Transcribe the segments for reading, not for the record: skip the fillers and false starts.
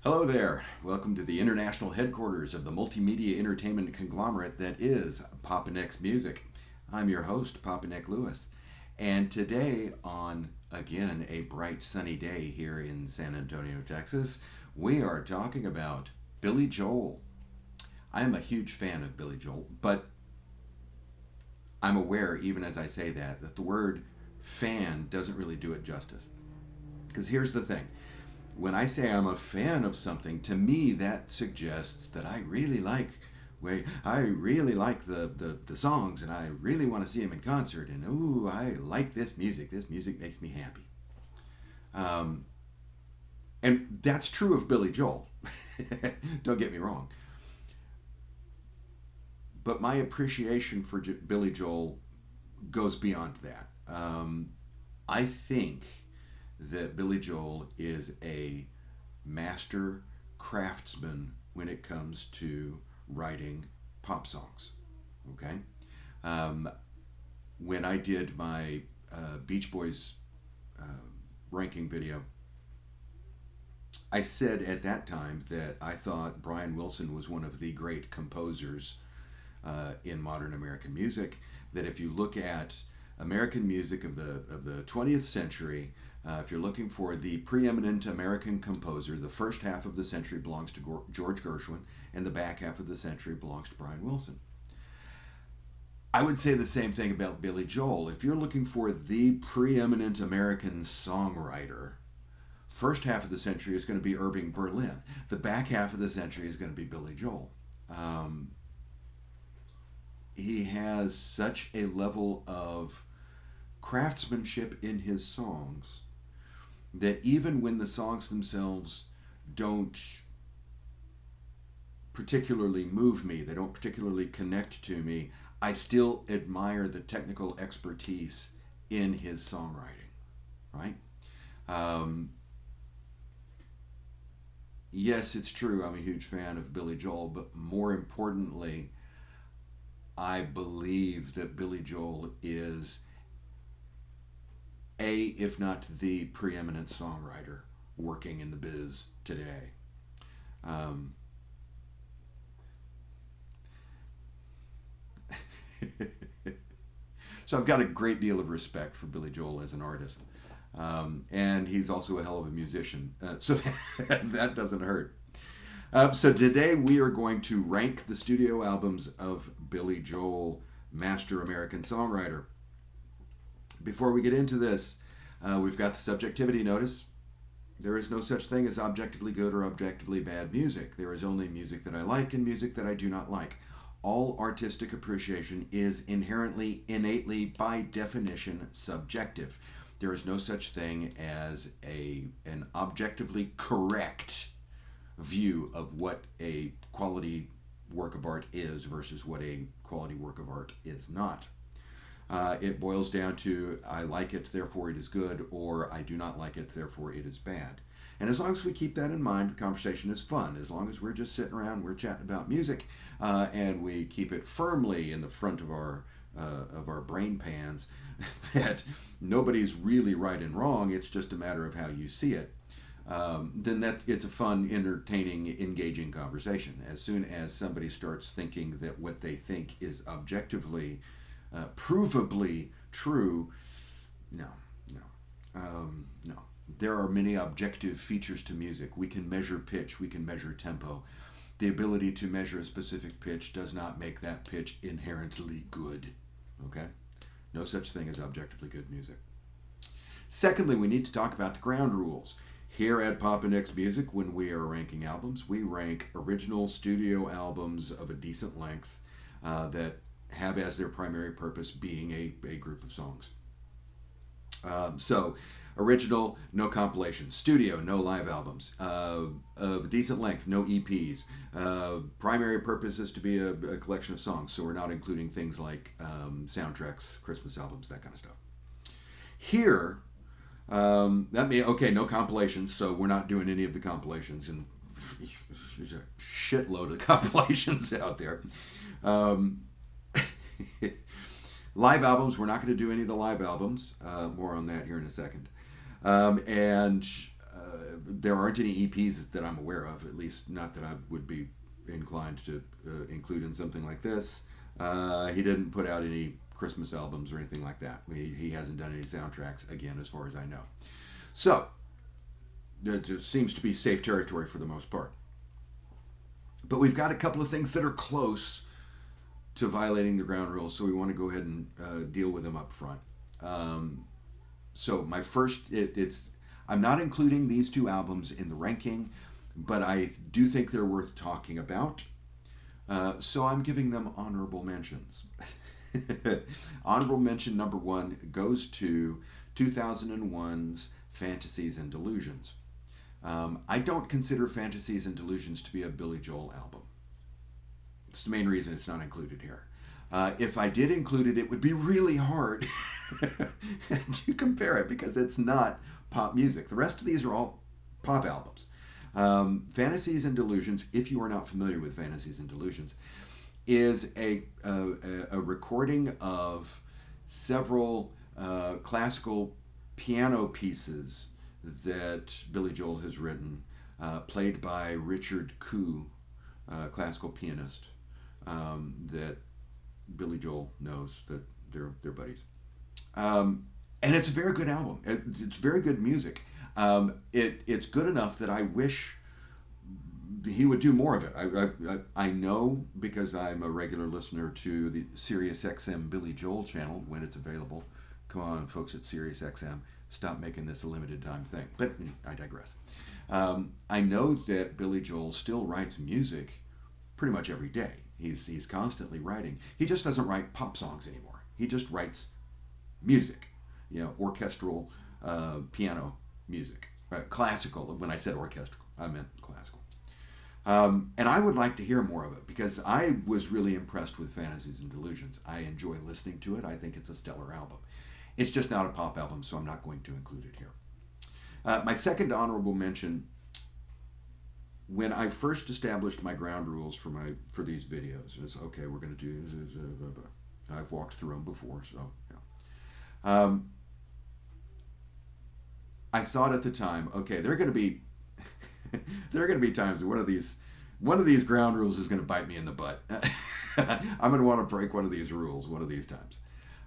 Hello there. Welcome to the international headquarters of the multimedia entertainment conglomerate that is Papa Nick's Music. I'm your host, Papa Nick Lewis. And today, on again a bright sunny day here in San Antonio, Texas, we are talking about Billy Joel. I am a huge fan of Billy Joel, but I'm aware, even as I say that the word fan doesn't really do it justice. Because here's the thing, when I say I'm a fan of something, to me that suggests that I really like the songs, and I really want to see them in concert, and ooh, I like this music. This music makes me happy. Um, and that's true of Billy Joel. Don't get me wrong. But my appreciation for Billy Joel goes beyond that. I think that Billy Joel is a master craftsman when it comes to writing pop songs. Okay? Um, when I did my Beach Boys uh, ranking video, I said at that time that I thought Brian Wilson was one of the great composers in modern American music. That if you look at American music of the 20th century, if you're looking for the preeminent American composer, the first half of the century belongs to George Gershwin, and the back half of the century belongs to Brian Wilson. I would say the same thing about Billy Joel. If you're looking for the preeminent American songwriter, first half of the century is going to be Irving Berlin. The back half of the century is going to be Billy Joel. Um, he has such a level of craftsmanship in his songs that even when the songs themselves don't particularly move me, they don't particularly connect to me, I still admire the technical expertise in his songwriting, right? Um, yes, it's true, I'm a huge fan of Billy Joel, but more importantly, I believe that Billy Joel is if not the preeminent songwriter working in the biz today. Um, so I've got a great deal of respect for Billy Joel as an artist. And he's also a hell of a musician. So that doesn't hurt. So today we are going to rank the studio albums of Billy Joel, master American songwriter. Before we get into this, we've got the subjectivity notice. There is no such thing as objectively good or objectively bad music. There is only music that I like and music that I do not like. All artistic appreciation is inherently, innately, by definition, subjective. There is no such thing as an objectively correct view of what a quality work of art is versus what a quality work of art is not. It boils down to I like it, therefore it is good, or I do not like it, therefore it is bad. And as long as we keep that in mind, the conversation is fun. As long as we're just sitting around, we're chatting about music, and we keep it firmly in the front of our brain pans that nobody's really right and wrong. It's just a matter of how you see it. Then it's a fun, entertaining, engaging conversation. As soon as somebody starts thinking that what they think is objectively provably true, no, no. There are many objective features to music. We can measure pitch, we can measure tempo. The ability to measure a specific pitch does not make that pitch inherently good. Okay? No such thing as objectively good music. Secondly, we need to talk about the ground rules. Here at Papa Nick's Music, when we are ranking albums, we rank original studio albums of a decent length that have as their primary purpose being a group of songs. So, original, no compilations. Studio, no live albums. Of decent length, no EPs. Primary purpose is to be a collection of songs, so we're not including things like soundtracks, Christmas albums, that kind of stuff. Here, that means, okay, no compilations, so we're not doing any of the compilations, and there's a shitload of compilations out there. Um, Live albums, we're not going to do any of the live albums. More on that here in a second. And there aren't any EPs that I'm aware of, at least not that I would be inclined to include in something like this. He didn't put out any Christmas albums or anything like that. He hasn't done any soundtracks, again, as far as I know. So, it just seems to be safe territory for the most part. But we've got a couple of things that are close to violating the ground rules, so we want to go ahead and deal with them up front. So my first, I'm not including these two albums in the ranking, but I do think they're worth talking about. So I'm giving them honorable mentions. Honorable mention number 1 goes to 2001's Fantasies and Delusions. I don't consider Fantasies and Delusions to be a Billy Joel album. It's the main reason it's not included here. If I did include it, it would be really hard to compare it because it's not pop music. The rest of these are all pop albums. Fantasies and Delusions, if you are not familiar with Fantasies and Delusions, is a recording of several classical piano pieces that Billy Joel has written, played by Richard Koo, classical pianist that Billy Joel knows, that they're buddies. And it's a very good album. It's very good music. It's good enough that I wish he would do more of it. I know, because I'm a regular listener to the SiriusXM Billy Joel channel when it's available. Come on, folks at SiriusXM, stop making this a limited time thing. But I digress. I know that Billy Joel still writes music pretty much every day. He's constantly writing. He just doesn't write pop songs anymore. He just writes music, orchestral piano music. Classical. When I said orchestral, I meant classical. And I would like to hear more of it because I was really impressed with Fantasies and Delusions. I enjoy listening to it. I think it's a stellar album. It's just not a pop album, so I'm not going to include it here. My second honorable mention, when I first established my ground rules for these videos, is okay, we're going to do this. I've walked through them before, so yeah. I thought at the time, okay, there are going to be times one of these ground rules is going to bite me in the butt. I'm going to want to break one of these rules one of these times.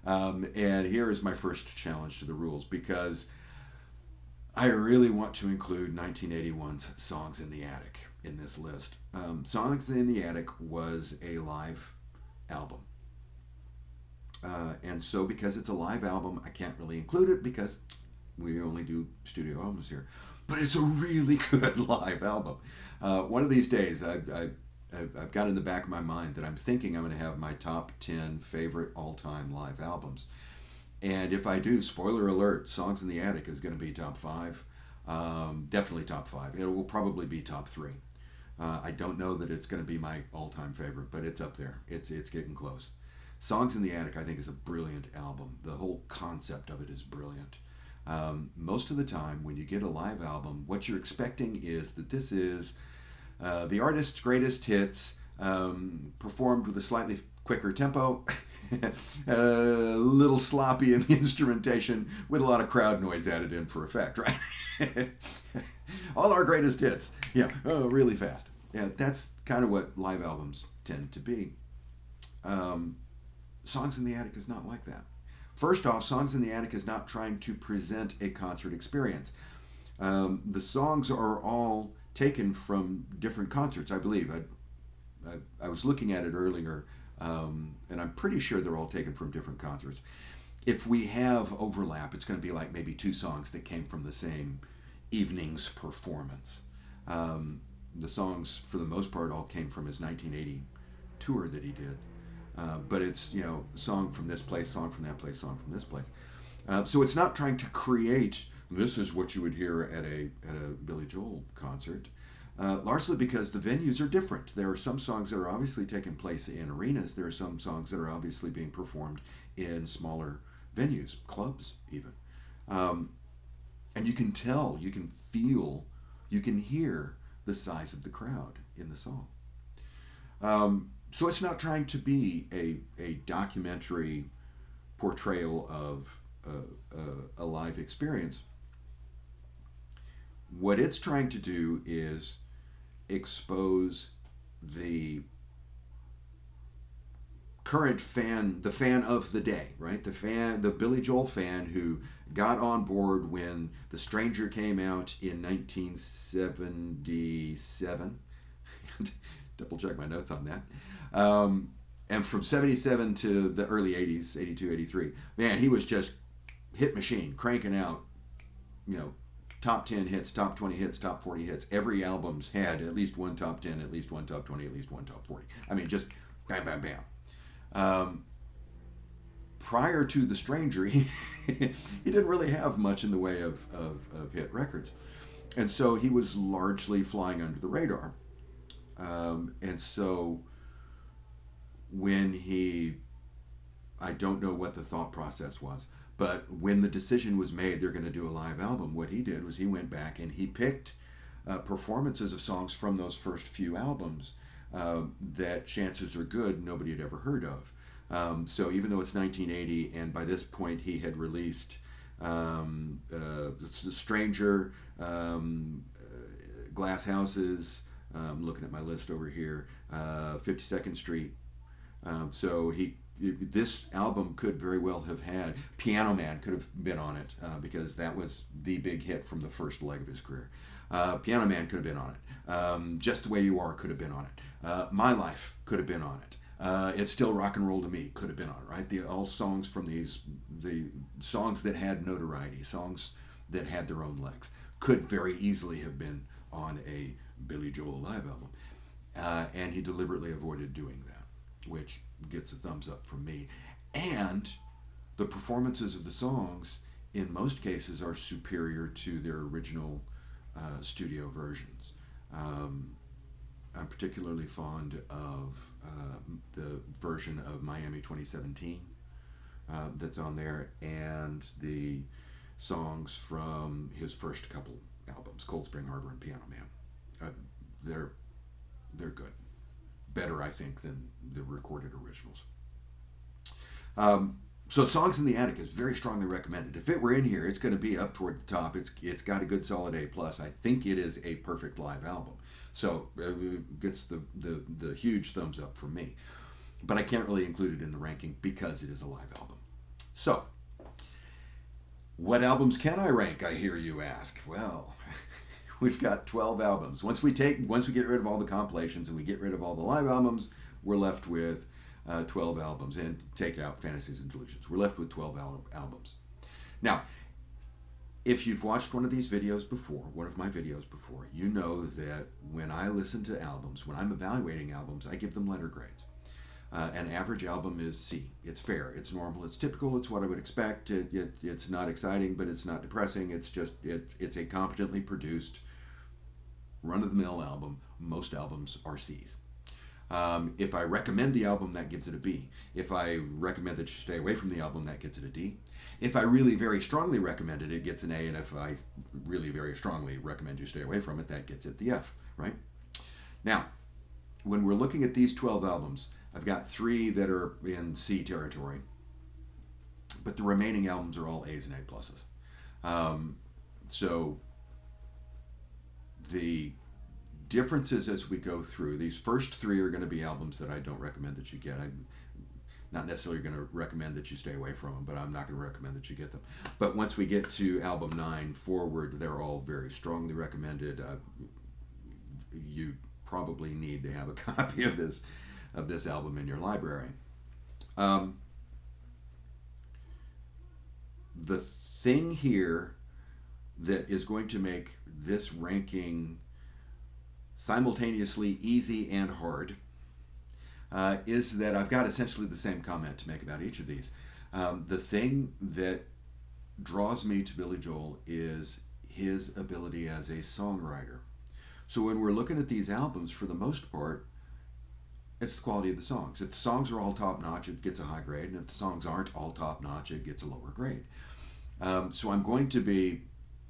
And here is my first challenge to the rules, because I really want to include 1981's Songs in the Attic in this list. Songs in the Attic was a live album. And so because it's a live album, I can't really include it because we only do studio albums here. But it's a really good live album. One of these days, I've got in the back of my mind that I'm thinking I'm going to have my top 10 favorite all-time live albums. And if I do, spoiler alert, Songs in the Attic is going to be top 5. Definitely top 5. It will probably be top 3. I don't know that it's going to be my all-time favorite, but it's up there. It's getting close. Songs in the Attic, I think, is a brilliant album. The whole concept of it is brilliant. Most of the time, when you get a live album, what you're expecting is that this is the artist's greatest hits, performed with a slightly quicker tempo, a little sloppy in the instrumentation, with a lot of crowd noise added in for effect, right? All our greatest hits, really fast. Yeah, that's kind of what live albums tend to be. Songs in the Attic is not like that. First off, Songs in the Attic is not trying to present a concert experience. The songs are all taken from different concerts, I believe. I was looking at it earlier, and I'm pretty sure they're all taken from different concerts. If we have overlap, it's going to be like maybe 2 songs that came from the same evening's performance. The songs, for the most part, all came from his 1980 tour that he did. But it's, song from this place, song from that place, song from this place. So it's not trying to create, this is what you would hear at a Billy Joel concert. Largely because the venues are different. There are some songs that are obviously taking place in arenas. There are some songs that are obviously being performed in smaller venues, clubs even. And you can tell, you can feel, you can hear the size of the crowd in the song. So it's not trying to be a documentary portrayal of a live experience. what it's trying to do is expose the current fan, the fan of the day, right? The Billy Joel fan who got on board when The Stranger came out in 1977. Double check my notes on that. And from 77 to the early 80s, 82, 83, man, he was just hit machine, cranking out, top 10 hits, top 20 hits, top 40 hits. Every album's had at least one top 10, at least one top 20, at least one top 40. I mean, just bam, bam, bam. Prior to The Stranger, he didn't really have much in the way of hit records. And so he was largely flying under the radar. And so when I don't know what the thought process was, but when the decision was made they're going to do a live album, what he did was he went back and he picked performances of songs from those first few albums that chances are good nobody had ever heard of. So even though it's 1980, and by this point he had released The Stranger, Glass Houses, I'm looking at my list over here, 52nd Street. So this album could very well have had Piano Man could have been on it because that was the big hit from the first leg of his career. Piano Man could have been on it. Just the Way You Are could have been on it. My Life could have been on it. It's Still Rock and Roll to Me could have been on it, right? All songs from the songs that had notoriety, songs that had their own legs, could very easily have been on a Billy Joel live album. And he deliberately avoided doing that, which gets a thumbs up from me. And the performances of the songs, in most cases, are superior to their original studio versions. I'm particularly fond of the version of Miami 2017 that's on there, and the songs from his first couple albums, Cold Spring Harbor and Piano Man. They're good. Better, I think, than the recorded originals. So Songs in the Attic is very strongly recommended. If it were in here, it's going to be up toward the top. It's got a good solid A+. I think it is a perfect live album. So it gets the huge thumbs up from me. But I can't really include it in the ranking because it is a live album. So, what albums can I rank, I hear you ask? Well, we've got 12 albums. Once we get rid of all the compilations and we get rid of all the live albums, we're left with 12 albums, and take out Fantasies and Delusions. We're left with 12 albums. Now, if you've watched one of these videos before, one of my videos before, you know that when I listen to albums, when I'm evaluating albums, I give them letter grades. An average album is C. It's fair, it's normal, it's typical, it's what I would expect. It's not exciting, but it's not depressing. It's a competently produced, run-of-the-mill album. Most albums are C's. If I recommend the album, that gives it a B. If I recommend that you stay away from the album, that gets it a D. If I really very strongly recommend it, it gets an A. And if I really very strongly recommend you stay away from it, that gets it the F, right? Now, when we're looking at these 12 albums, I've got 3 that are in C territory, but the remaining albums are all A's and A+. So the differences as we go through, these first 3 are going to be albums that I don't recommend that you get. I'm not necessarily going to recommend that you stay away from them, but I'm not going to recommend that you get them. But once we get to album 9 forward, they're all very strongly recommended. You probably need to have a copy of this album in your library. The thing here that is going to make this ranking simultaneously easy and hard is that I've got essentially the same comment to make about each of these. The thing that draws me to Billy Joel is his ability as a songwriter. So when we're looking at these albums, for the most part, it's the quality of the songs. If the songs are all top-notch, it gets a high grade, and if the songs aren't all top-notch, it gets a lower grade. So I'm going to be,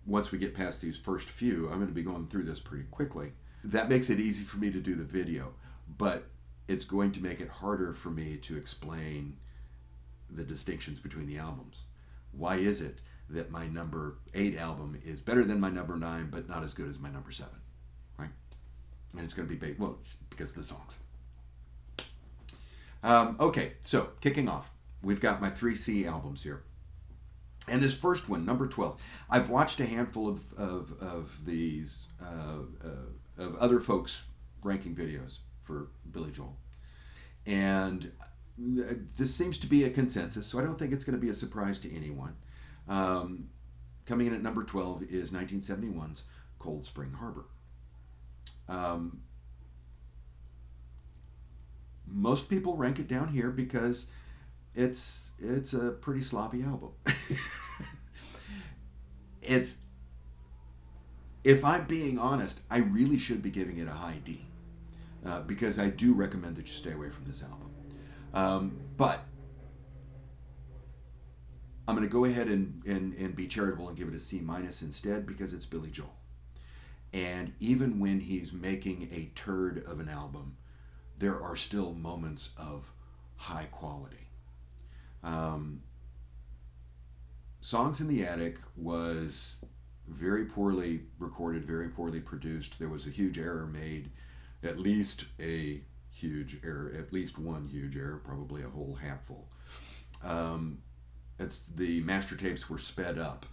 once we get past these first few, I'm going to be going through this pretty quickly. That makes it easy for me to do the video, but it's going to make it harder for me to explain the distinctions between the albums. Why is it that my number 8 album is better than my number 9, but not as good as my number 7, right? And it's going to be well, because of the songs. Okay, so kicking off, we've got my 3C albums here. And this first one, number 12, I've watched a handful of these, of other folks' ranking videos for Billy Joel. And this seems to be a consensus, so I don't think it's going to be a surprise to anyone. Coming in at number 12 is 1971's Cold Spring Harbor. Most people rank it down here because it's a pretty sloppy album. If I'm being honest, I really should be giving it a high D, because I do recommend that you stay away from this album. But I'm going to go ahead and be charitable and give it a C- instead, because it's Billy Joel. And even when he's making a turd of an album, there are still moments of high quality. Songs in the Attic was very poorly recorded, very poorly produced. There was a huge error made, at least one huge error, probably a whole hatful. The master tapes were sped up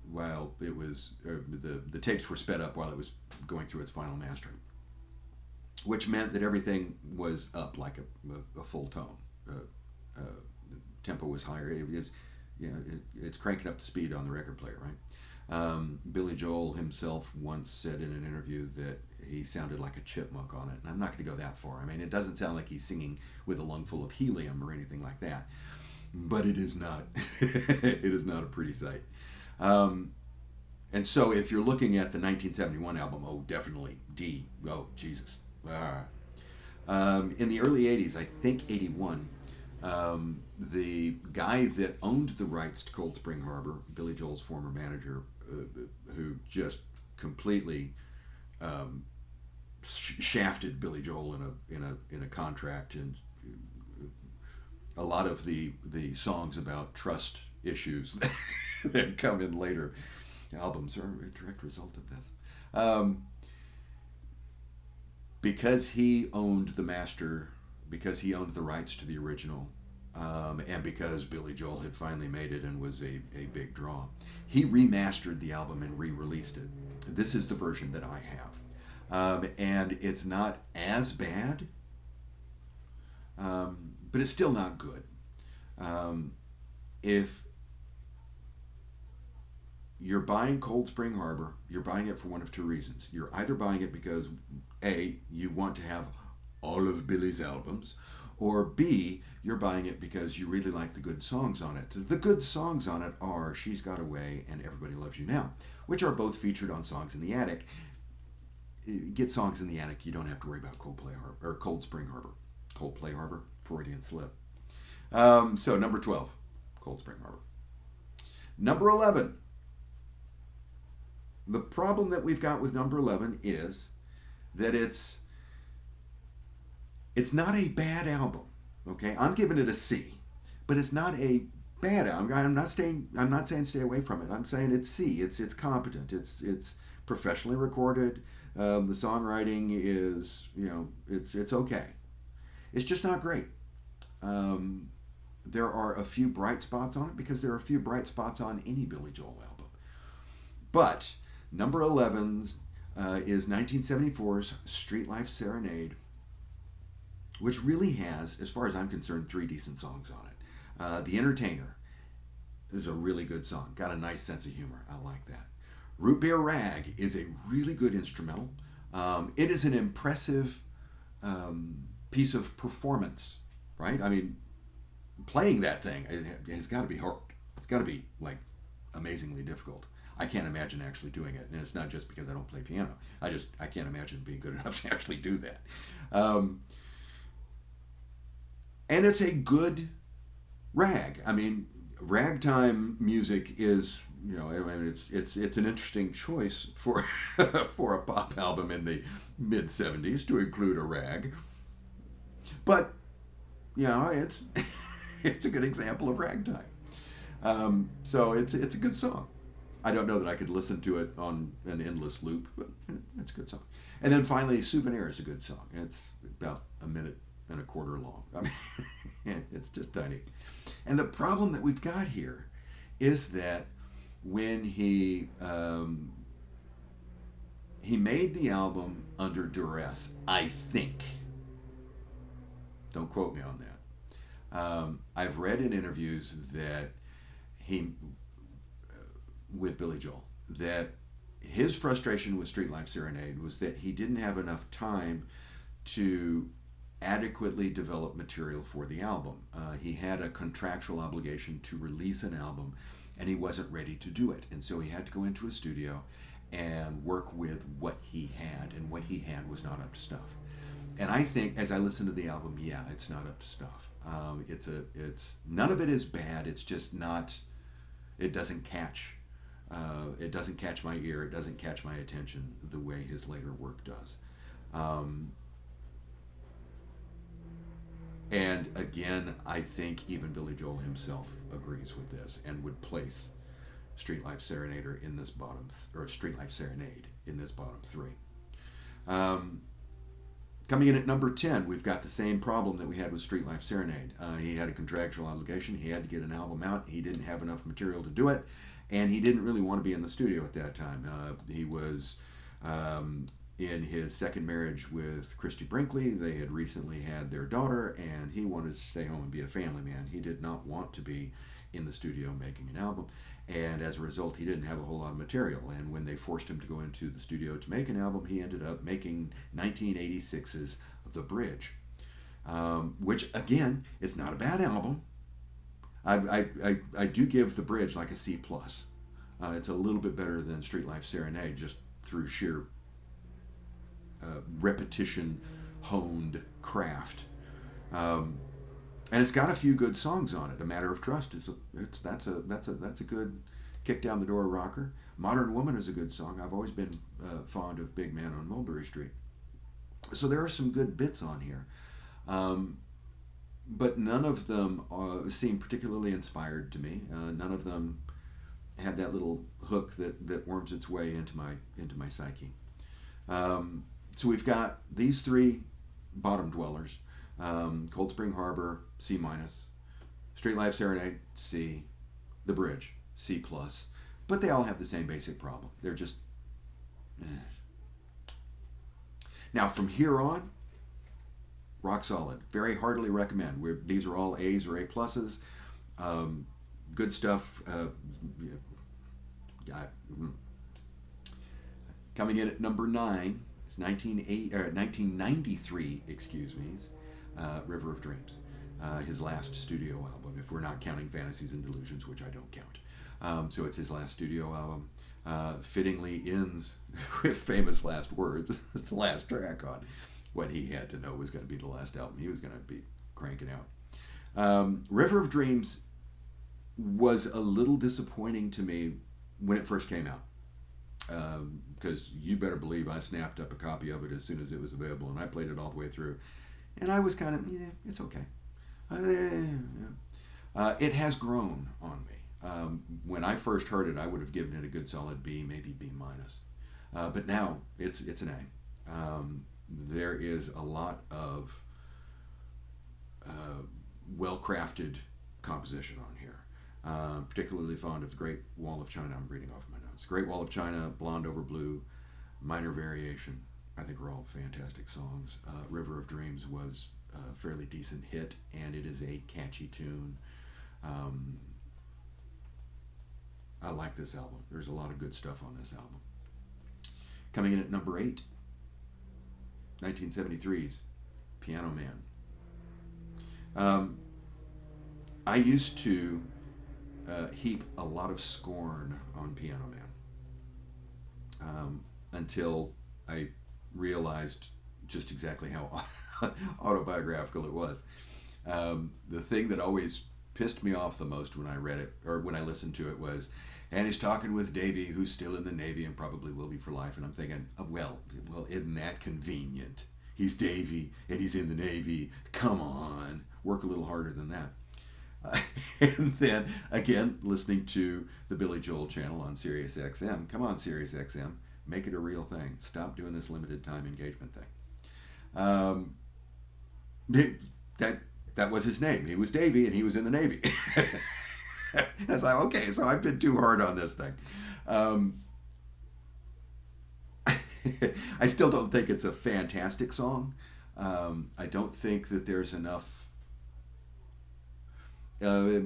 while it was, the tapes were sped up while it was going through its final mastering, which meant that everything was up like a full tone. Tempo was higher. It's cranking up the speed on the record player, right? Billy Joel himself once said in an interview that he sounded like a chipmunk on it, and I'm not going to go that far. I mean, it doesn't sound like he's singing with a lung full of helium or anything like that, but it is not. It is not a pretty sight. And so, if you're looking at the 1971 album, oh, definitely D. Oh, Jesus. In the early 80s, I think 81, the guy that owned the rights to Cold Spring Harbor, Billy Joel's former manager, who just completely shafted Billy Joel in a contract, and a lot of the songs about trust issues that come in later albums are a direct result of this. Because he owned the master, because he owned the rights to the original, and because Billy Joel had finally made it and was a big draw, he remastered the album and re-released it. This is the version that I have. And it's not as bad, but it's still not good. If you're buying Cold Spring Harbor, you're buying it for one of two reasons. You're either buying it because A, you want to have all of Billy's albums, or B, you're buying it because you really like the good songs on it. The good songs on it are She's Got Away and Everybody Loves You Now, which are both featured on Songs in the Attic. Get Songs in the Attic, you don't have to worry about Cold Spring Harbor. Coldplay Harbor, Freudian slip. So number 12, Cold Spring Harbor. Number 11. The problem that we've got with number 11 is that it's not a bad album. Okay, I'm giving it a C, but it's not a bad album. I'm not saying stay away from it. I'm saying it's C. It's competent. It's professionally recorded. The songwriting is, it's okay. It's just not great. There are a few bright spots on it, because there are a few bright spots on any Billy Joel album. But number 11 is 1974's Street Life Serenade, which really has, as far as I'm concerned, 3 decent songs on it. The Entertainer is a really good song. Got a nice sense of humor. I like that. Root Beer Rag is a really good instrumental. It is an impressive piece of performance, right? I mean, playing that thing, it has got to be hard. It's got to be, like, amazingly difficult. I can't imagine actually doing it, and it's not just because I don't play piano. I can't imagine being good enough to actually do that. And it's a good rag. I mean, ragtime music is, it's an interesting choice for for a pop album in the mid '70s to include a rag. But it's it's a good example of ragtime. So it's a good song. I don't know that I could listen to it on an endless loop, but it's a good song. And then finally, Souvenir is a good song. It's about a minute and a quarter long. I mean, it's just tiny. And the problem that we've got here is that when he made the album under duress, I think. Don't quote me on that. I've read in interviews that he, with Billy Joel, that his frustration with Street Life Serenade was that he didn't have enough time to adequately develop material for the album. He had a contractual obligation to release an album, and he wasn't ready to do it. And so he had to go into a studio and work with what he had, and what he had was not up to snuff. And I think, as I listen to the album, yeah, it's not up to snuff. It's none of it is bad. It's just not. It doesn't catch. It doesn't catch my ear. It doesn't catch my attention the way his later work does. And again, I think even Billy Joel himself agrees with this and would place Street Life Serenader in this bottom, or Street Life Serenade in this bottom three. Coming in at number 10, we've got the same problem that we had with Street Life Serenade. He had a contractual obligation. He had to get an album out. He didn't have enough material to do it, and he didn't really want to be in the studio at that time. He was in his second marriage with Christy Brinkley. They had recently had their daughter, and he wanted to stay home and be a family man. He did not want to be in the studio making an album, and as a result, he didn't have a whole lot of material. And when they forced him to go into the studio to make an album, he ended up making 1986's The Bridge, which, again, is not a bad album. I do give The Bridge like a C+. It's a little bit better than Street Life Serenade, just through sheer repetition, honed craft. And it's got a few good songs on it. A Matter of Trust that's a good kick down the door rocker. Modern Woman is a good song. I've always been fond of Big Man on Mulberry Street. So there are some good bits on here, but none of them seem particularly inspired to me. None of them had that little hook that worms its way into my psyche. So we've got these three bottom dwellers. Cold Spring Harbor, C-, Street Life Serenade, C, The Bridge, C+, but they all have the same basic problem. They're just Now from here on, rock solid. Very heartily recommend. These are all A's or A+. Good stuff. Coming in at number 9 is 1993, River of Dreams, his last studio album, if we're not counting Fantasies and Delusions, which I don't count. So it's his last studio album. Fittingly ends with famous last words. It's the last track on what he had to know was going to be the last album he was going to be cranking out. River of Dreams was a little disappointing to me when it first came out. Because you better believe I snapped up a copy of it as soon as it was available, and I played it all the way through. And I was kind of, it's okay. It has grown on me. When I first heard it, I would have given it a good solid B, maybe B-. But now it's an A. There is a lot of well-crafted composition on here. Particularly fond of Great Wall of China. I'm reading off my notes. Great Wall of China, Blonde Over Blue, Minor Variation. I think are all fantastic songs. River of Dreams was a fairly decent hit, and it is a catchy tune. I like this album. There's a lot of good stuff on this album. Coming in at number 8, 1973's Piano Man. I used to heap a lot of scorn on Piano Man until I realized just exactly how autobiographical it was. The thing that always pissed me off the most when I read it, or when I listened to it, was, and he's talking with Davy, who's still in the Navy and probably will be for life. And I'm thinking, well, isn't that convenient? He's Davy and he's in the Navy. Come on, work a little harder than that. And then again, listening to the Billy Joel channel on Sirius XM. Come on, Sirius XM, make it a real thing. Stop doing this limited time engagement thing. Um, that that was his name. He was Davy, and he was in the Navy. And I was like, okay, so I've been too hard on this thing. I still don't think it's a fantastic song. I don't think that there's enough. I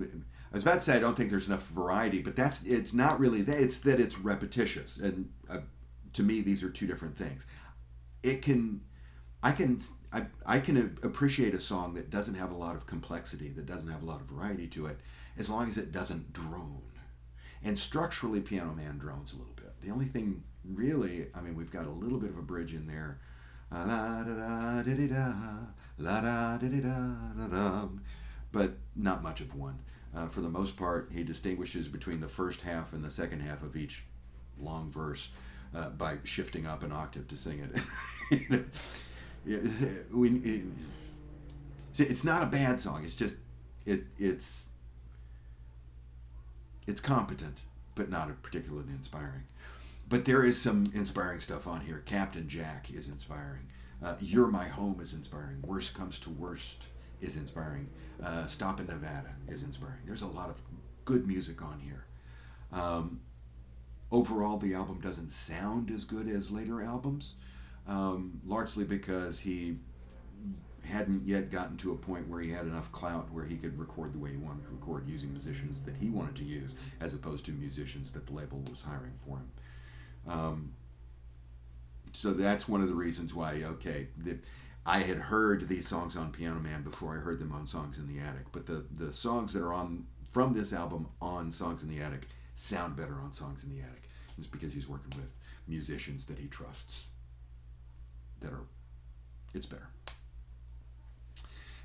was about to say I don't think there's enough variety, but it's not really that. It's that it's repetitious, and to me, these are two different things. It can, I can appreciate a song that doesn't have a lot of complexity, that doesn't have a lot of variety to it, as long as it doesn't drone. And structurally, Piano Man drones a little bit. The only thing really, I mean, we've got a little bit of a bridge in there. La da da di da, la da di da da, but not much of one. For the most part, he distinguishes between the first half and the second half of each long verse by shifting up an octave to sing it. It's not a bad song. It's just it's competent, but not particularly inspiring. But there is some inspiring stuff on here. Captain Jack is inspiring. You're My Home is inspiring. Worst Comes to Worst is inspiring. Stop in Nevada is inspiring. There's a lot of good music on here. Overall, the album doesn't sound as good as later albums, largely because he hadn't yet gotten to a point where he had enough clout where he could record the way he wanted to record, using musicians that he wanted to use, as opposed to musicians that the label was hiring for him. So that's one of the reasons why, I had heard these songs on Piano Man before I heard them on Songs in the Attic, but the songs that are on from this album on Songs in the Attic sound better on Songs in the Attic. It's because he's working with musicians that he trusts. It's better.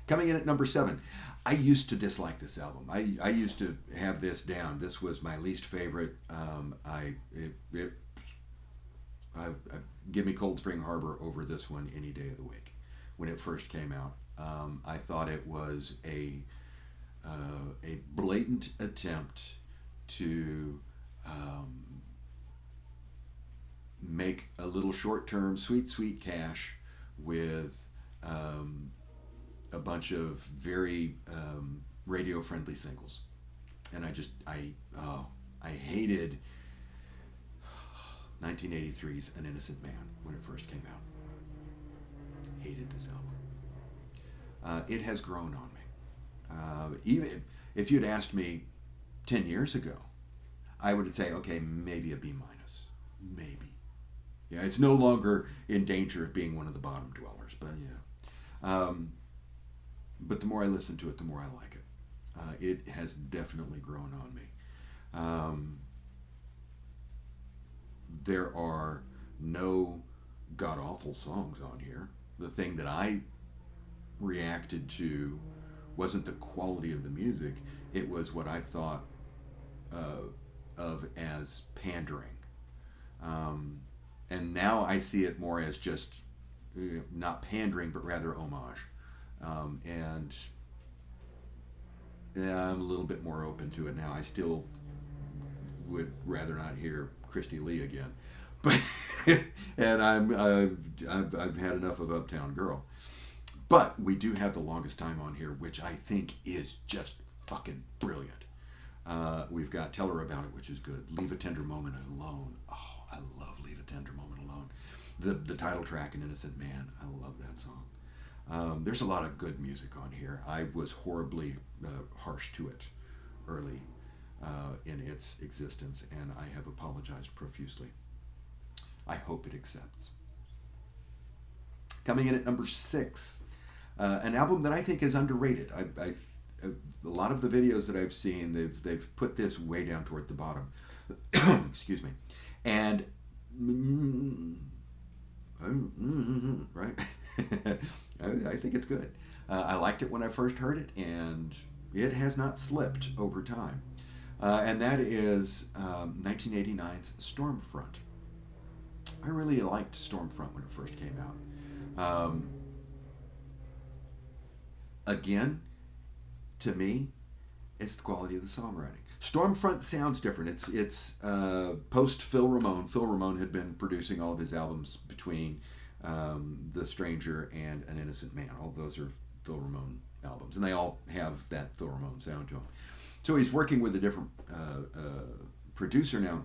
Coming in at number 7, I used to dislike this album. I used to have this down. This was my least favorite. Give me Cold Spring Harbor over this one any day of the week. When it first came out, I thought it was a blatant attempt to make a little short-term sweet cash with a bunch of very radio-friendly singles, and I hated 1983's An Innocent Man when it first came out. Hated this album. It has grown on me. Even if you'd asked me 10 years ago, I would say, okay, maybe a B minus, maybe. Yeah, it's no longer in danger of being one of the bottom dwellers, but yeah. But the more I listen to it, the more I like it. It has definitely grown on me. There are no god-awful songs on here. The thing that I reacted to wasn't the quality of the music. It was what I thought of as pandering. And now I see it more as just not pandering, but rather homage. And I'm a little bit more open to it now. I still would rather not hear Christy Lee again, but and I've had enough of Uptown Girl. But we do have The Longest Time on here, which I think is just fucking brilliant. We've got Tell Her About It, which is good. Leave a Tender Moment Alone. Oh, I love Leave a Tender Moment Alone. The title track, An Innocent Man. I love that song. There's a lot of good music on here. I was horribly harsh to it early in its existence, and I have apologized profusely. I hope it accepts. Coming in at number 6, an album that I think is underrated. A lot of the videos that I've seen, they've put this way down toward the bottom. Excuse me. And right, I think it's good. I liked it when I first heard it, and it has not slipped over time. And that is 1989's Stormfront. I really liked Stormfront when it first came out. Again, to me, It's the quality of the songwriting. Stormfront sounds different. It's post Phil Ramone. Phil Ramone had been producing all of his albums between The Stranger and An Innocent Man. All of those are Phil Ramone albums, and they all have that Phil Ramone sound to them. So he's working with a different producer now.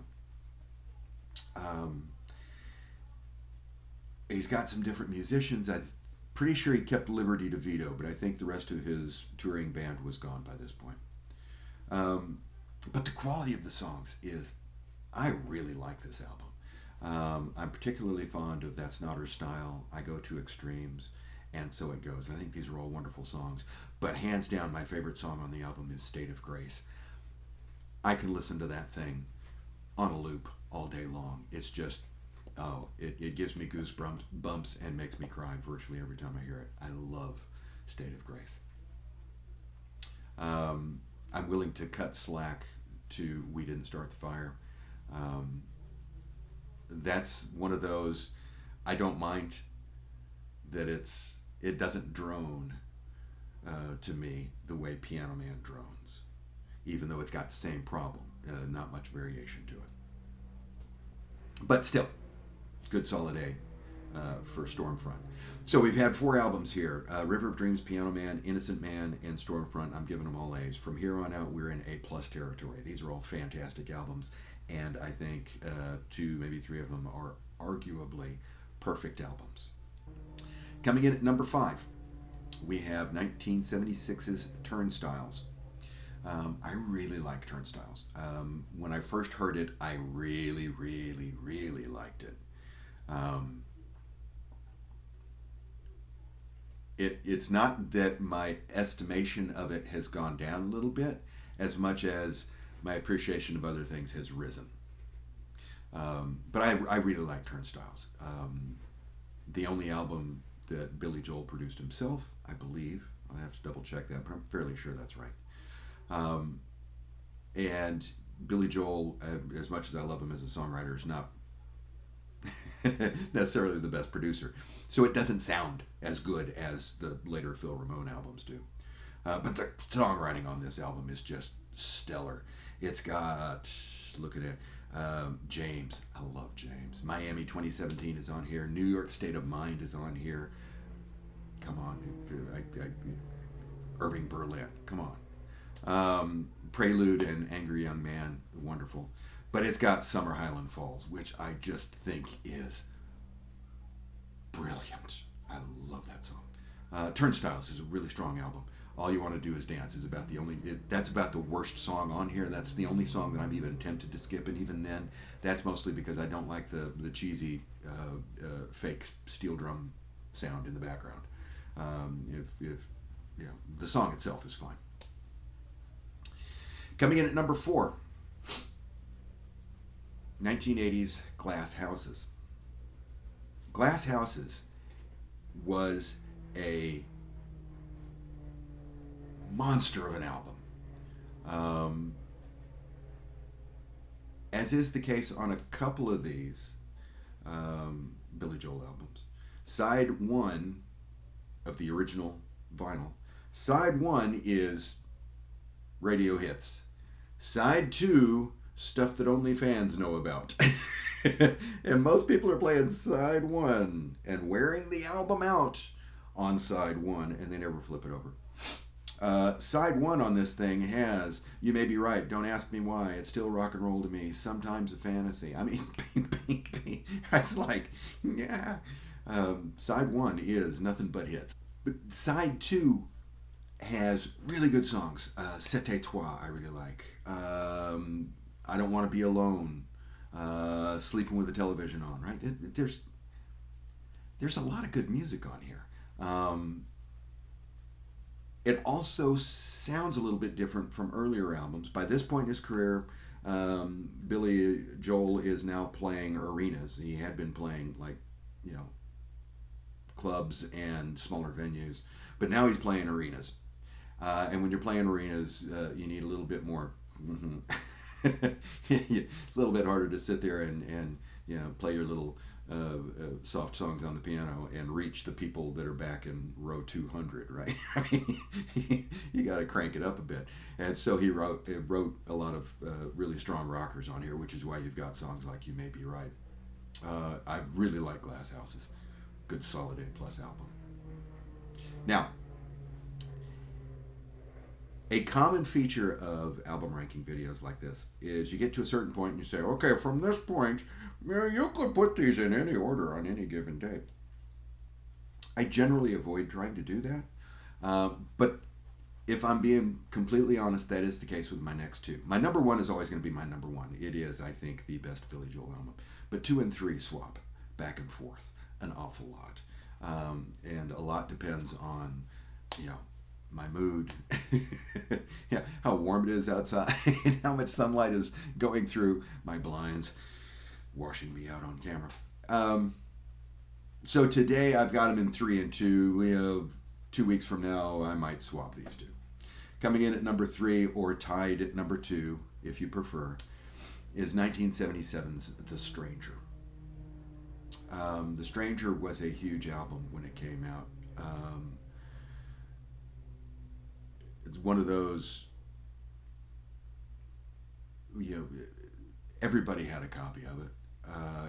He's got some different musicians. I'm pretty sure he kept Liberty DeVito, but I think the rest of his touring band was gone by this point. But the quality of the songs is, I really like this album. I'm particularly fond of That's Not Her Style, I Go to Extremes, and So It Goes. I think these are all wonderful songs. But hands down, my favorite song on the album is State of Grace. I can listen to that thing on a loop all day long. It's just, it gives me goosebumps and makes me cry virtually every time I hear it. I love State of Grace. I'm willing to cut slack to We Didn't Start the Fire. That's one of those, I don't mind that it doesn't drone to me the way Piano Man drones, even though it's got the same problem, not much variation to it. But still, good solid A for Stormfront. So we've had 4 albums here: River of Dreams, Piano Man, Innocent Man, and Stormfront. I'm giving them all A's. From here on out, we're in A+ territory. These are all fantastic albums, and I think 2, maybe 3 of them are arguably perfect albums. Coming in at number 5, we have 1976's Turnstiles. I really like Turnstiles. When I first heard it, I really, really, really liked it. It's not that my estimation of it has gone down a little bit, as much as my appreciation of other things has risen. But I really like Turnstiles. The only album that Billy Joel produced himself, I believe. I'll have to double check that, but I'm fairly sure that's right. And Billy Joel, as much as I love him as a songwriter, is not necessarily the best producer. So it doesn't sound as good as the later Phil Ramone albums do. But the songwriting on this album is just stellar. It's got, look at it, James. I love James. Miami 2017 is on here. New York State of Mind is on here. Come on. Irving Berlin. Come on. Prelude and Angry Young Man. Wonderful. But it's got Summer Highland Falls, which I just think is brilliant. I love that song. Turnstiles is a really strong album. All You Want to Do Is Dance is about that's about the worst song on here. That's the only song that I'm even tempted to skip, and even then, that's mostly because I don't like the cheesy fake steel drum sound in the background. The song itself is fine. Coming in at number 4, 1980s Glass Houses. Glass Houses was a monster of an album. As is the case on a couple of these Billy Joel albums. Side 1 of the original vinyl. Side 1 is radio hits. Side 2, stuff that only fans know about. And most people are playing side 1 and wearing the album out on side 1, and they never flip it over. Side 1 on this thing has You May Be Right, Don't Ask Me Why, It's Still Rock and Roll to Me, Sometimes a Fantasy. I mean, it's like, yeah. Side 1 is nothing but hits. But side 2 has really good songs. C'était Toi, I really like. I Don't Want to Be Alone. Sleeping with the Television On, right? There's a lot of good music on here. It also sounds a little bit different from earlier albums. By this point in his career, Billy Joel is now playing arenas. He had been playing clubs and smaller venues, but now he's playing arenas. And when you're playing arenas, you need a little bit more. A little bit harder to sit there and play your little soft songs on the piano and reach the people that are back in row 200, right? I mean, you got to crank it up a bit. And so he wrote a lot of really strong rockers on here, which is why you've got songs like You May Be Right. I really like Glass Houses. Good solid A+ album. Now, a common feature of album ranking videos like this is you get to a certain point and you say, okay, from this point, you could put these in any order on any given day. I generally avoid trying to do that. But if I'm being completely honest, that is the case with my next two. My number one is always going to be my number one. It is, I think, the best Billy Joel album. But 2 and 3 swap back and forth an awful lot. And a lot depends on, my mood, yeah, how warm it is outside, how much sunlight is going through my blinds, washing me out on camera. So today I've got them in 3 and 2. We have 2 weeks from now, I might swap these two. Coming in at number 3, or tied at number 2, if you prefer, is 1977's The Stranger. The Stranger was a huge album when it came out. It's one of those, everybody had a copy of it.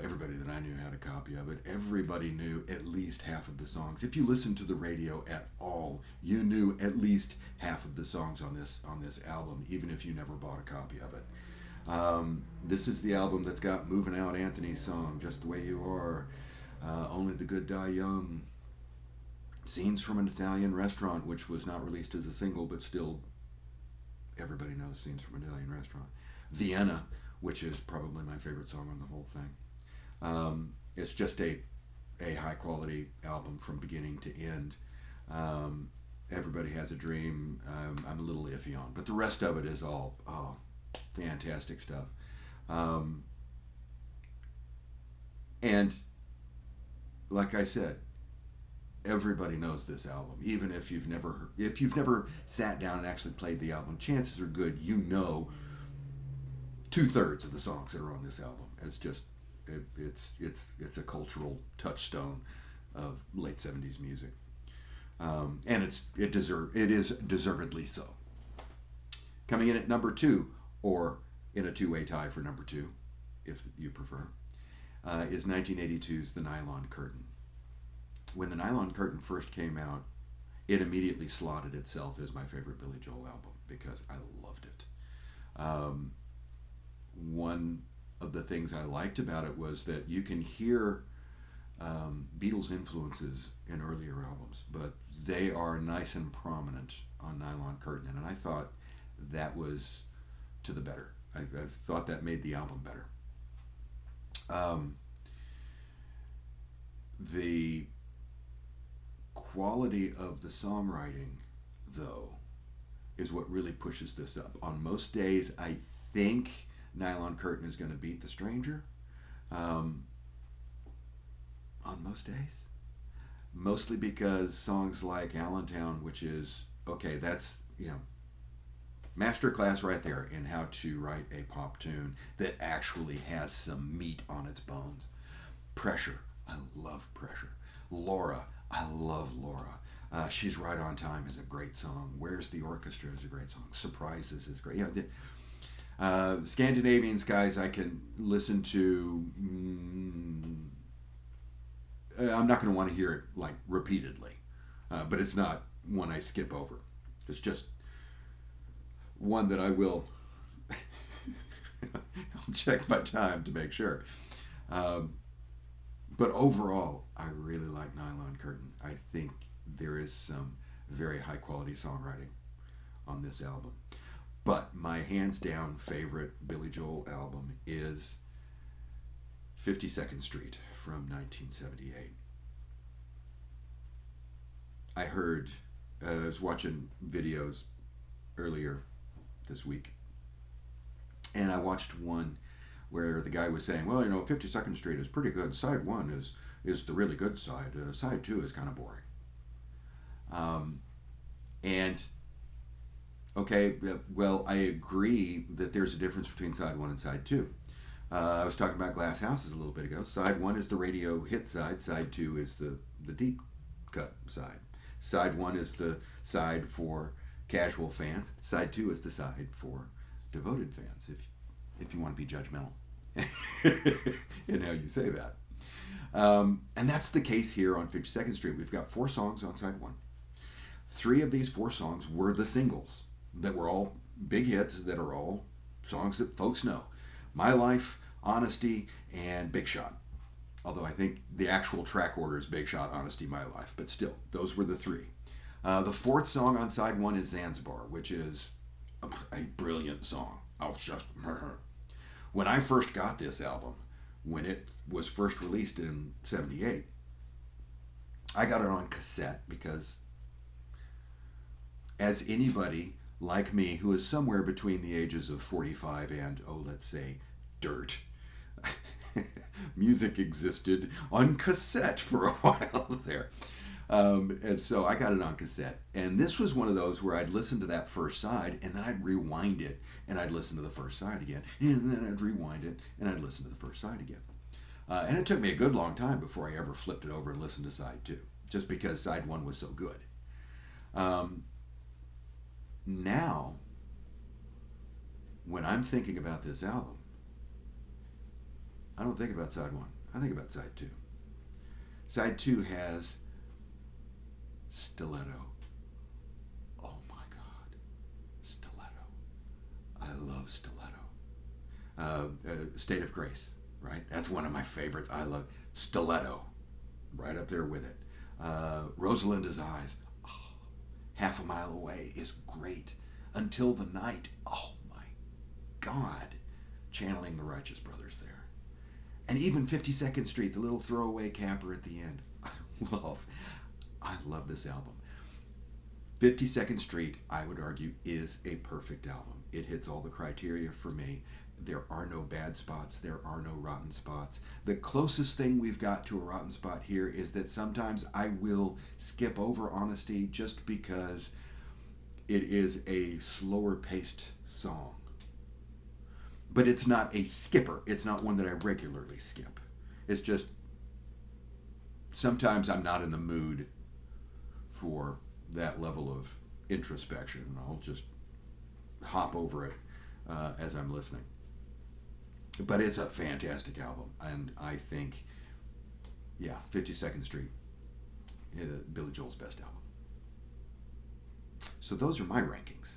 Everybody that I knew had a copy of it. Everybody knew at least half of the songs. If you listened to the radio at all, you knew at least half of the songs on this album, even if you never bought a copy of it. This is the album that's got Moving Out Anthony's song, Just the Way You Are, Only the Good Die Young, Scenes from an Italian Restaurant, which was not released as a single, but still everybody knows Scenes from an Italian Restaurant, Vienna, which is probably my favorite song on the whole thing. It's just a high quality album from beginning to end. Everybody Has a Dream, I'm a little iffy on, but the rest of it is all fantastic stuff. And like I said, everybody knows this album. Even if you've never sat down and actually played the album, chances are good you know 2/3 of the songs that are on this album. It's just it's a cultural touchstone of late 70s music, and it is deservedly so. Coming in at number 2, or in a 2-way tie for number 2, if you prefer, is 1982's The Nylon Curtain. When The Nylon Curtain first came out, it immediately slotted itself as my favorite Billy Joel album because I loved it. One of the things I liked about it was that you can hear Beatles influences in earlier albums, but they are nice and prominent on Nylon Curtain, and I thought that was to the better. I thought that made the album better. The quality of the songwriting, though, is what really pushes this up. On most days, I think Nylon Curtain is going to beat The Stranger. On most days. Mostly because songs like Allentown, which is, okay, that's, masterclass right there in how to write a pop tune that actually has some meat on its bones. Pressure. I love Pressure. Laura. I love Laura. She's Right on Time is a great song. Where's the Orchestra is a great song. Surprises is great. Scandinavian Skies I can listen to. I'm not going to want to hear it repeatedly, but it's not one I skip over. It's just one that I will I'll check my time to make sure. But overall, I really like Nylon Curtain. I think there is some very high quality songwriting on this album. But my hands down favorite Billy Joel album is 52nd Street from 1978. I was watching videos earlier this week, and I watched one where the guy was saying, well, 52nd Street is pretty good. Side 1 is the really good side. Side 2 is kind of boring. And, okay, well, I agree that there's a difference between side 1 and side 2. I was talking about Glass Houses a little bit ago. Side one is the radio hit side. Side two is the deep cut side. Side one is the side for casual fans. Side two is the side for devoted fans. If you want to be judgmental in how you say that. And that's the case here on 52nd Street. We've got 4 songs on side one. 3 of these 4 songs were the singles that were all big hits, that are all songs that folks know. My Life, Honesty, and Big Shot. Although I think the actual track order is Big Shot, Honesty, My Life. But still, those were the 3. The 4th song on side one is Zanzibar, which is a brilliant song. When I first got this album, when it was first released in 78, I got it on cassette because, as anybody like me who is somewhere between the ages of 45 and, let's say, dirt, music existed on cassette for a while there. And so I got it on cassette. And this was one of those where I'd listen to that first side and then I'd rewind it and I'd listen to the first side again. And then I'd rewind it and I'd listen to the first side again. And it took me a good long time before I ever flipped it over and listened to side 2, just because side 1 was so good. Now, when I'm thinking about this album, I don't think about side 1. I think about side 2. Side 2 has Stiletto. Oh my God. Stiletto. I love Stiletto. State of Grace, right? That's one of my favorites. I love Stiletto. Right up there with it. Rosalinda's Eyes. Oh, Half a Mile Away is great. Until the Night. Oh my God. Channeling the Righteous Brothers there. And even 52nd Street, the little throwaway capper at the end. I love this album. 52nd Street, I would argue, is a perfect album. It hits all the criteria for me. There are no bad spots. There are no rotten spots. The closest thing we've got to a rotten spot here is that sometimes I will skip over Honesty just because it is a slower paced song. But it's not a skipper. It's not one that I regularly skip. It's just sometimes I'm not in the mood for that level of introspection. I'll just hop over it as I'm listening. But it's a fantastic album, and I think, 52nd Street, Billy Joel's best album. So those are my rankings.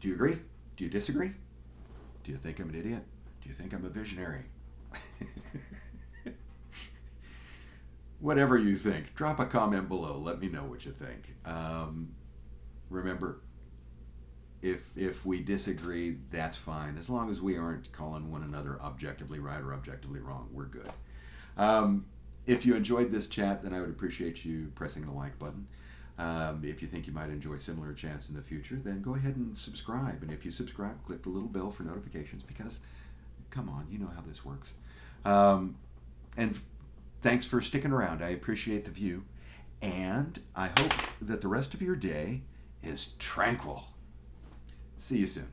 Do you agree? Do you disagree? Do you think I'm an idiot? Do you think I'm a visionary? Whatever you think, drop a comment below. Let me know what you think. Remember, if we disagree, that's fine. As long as we aren't calling one another objectively right or objectively wrong, we're good. If you enjoyed this chat, then I would appreciate you pressing the like button. If you think you might enjoy similar chats in the future, then go ahead and subscribe. And if you subscribe, click the little bell for notifications because, come on, you know how this works. And thanks for sticking around. I appreciate the view. And I hope that the rest of your day is tranquil. See you soon.